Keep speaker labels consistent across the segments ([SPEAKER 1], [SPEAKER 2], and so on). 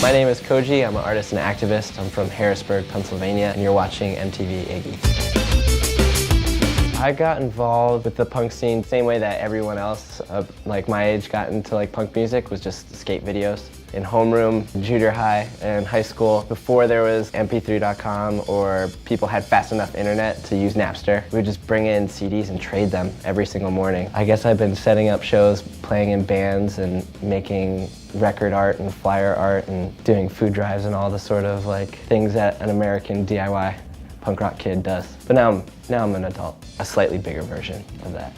[SPEAKER 1] My name is Koji, I'm an artist and activist. I'm from Harrisburg, Pennsylvania, and you're watching MTV Iggy. I got involved with the punk scene the same way that everyone else like my age got into like punk music, was just skate videos. In homeroom, junior high, and high school, before there was mp3.com or people had fast enough internet to use Napster, we would just bring in CDs and trade them every single morning. I guess I've been setting up shows, playing in bands, and making record art and flyer art and doing food drives and all the sort of like things that an American DIY punk rock kid does. But now I'm an adult, a slightly bigger version of that.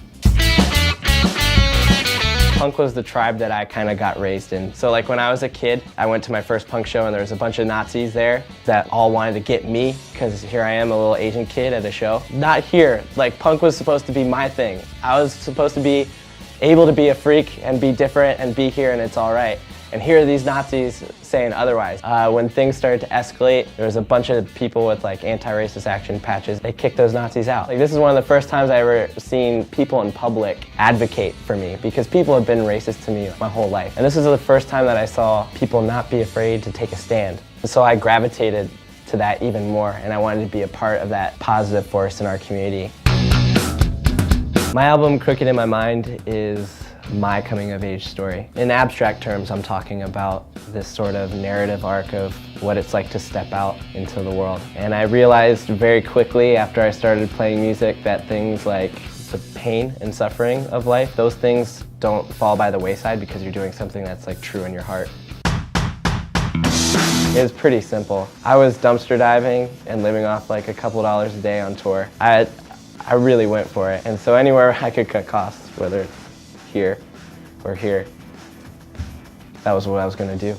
[SPEAKER 1] Punk was the tribe that I kind of got raised in. So like when I was a kid, I went to my first punk show and there was a bunch of Nazis there that all wanted to get me, because here I am, a little Asian kid at a show. Not here. Like, punk was supposed to be my thing. I was supposed to be able to be a freak and be different and be here and it's all right. And here are these Nazis saying otherwise. When things started to escalate, there was a bunch of people with like anti-racist action patches. They kicked those Nazis out. Like, this is one of the first times I ever seen people in public advocate for me, because people have been racist to me my whole life. And this is the first time that I saw people not be afraid to take a stand. And so I gravitated to that even more, and I wanted to be a part of that positive force in our community. My album, Crooked in My Mind, is my coming of age story. In abstract terms, I'm talking about this sort of narrative arc of what it's like to step out into the world. And I realized very quickly after I started playing music that things like the pain and suffering of life, those things don't fall by the wayside because you're doing something that's like true in your heart. It was pretty simple. I was dumpster diving and living off like a couple dollars a day on tour. I really went for it. And so anywhere I could cut costs, whether it's here or here, that was what I was going to do.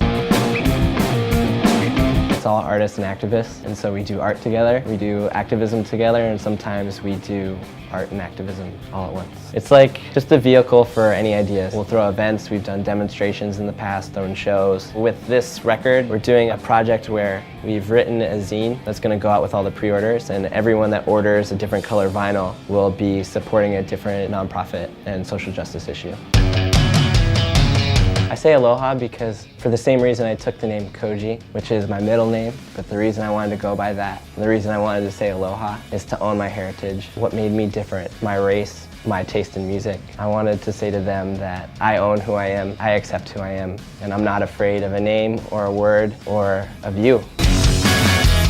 [SPEAKER 1] It's all artists and activists, and so we do art together, we do activism together, and sometimes we do art and activism all at once. It's like just a vehicle for any ideas. We'll throw events, we've done demonstrations in the past, thrown shows. With this record, we're doing a project where we've written a zine that's going to go out with all the pre-orders, and everyone that orders a different color vinyl will be supporting a different nonprofit and social justice issue. I say aloha because for the same reason I took the name Koji, which is my middle name, but the reason I wanted to go by that, and the reason I wanted to say aloha, is to own my heritage, what made me different, my race, my taste in music. I wanted to say to them that I own who I am, I accept who I am, and I'm not afraid of a name or a word or of you.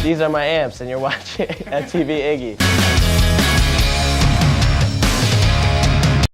[SPEAKER 1] These are my amps, and you're watching MTV Iggy.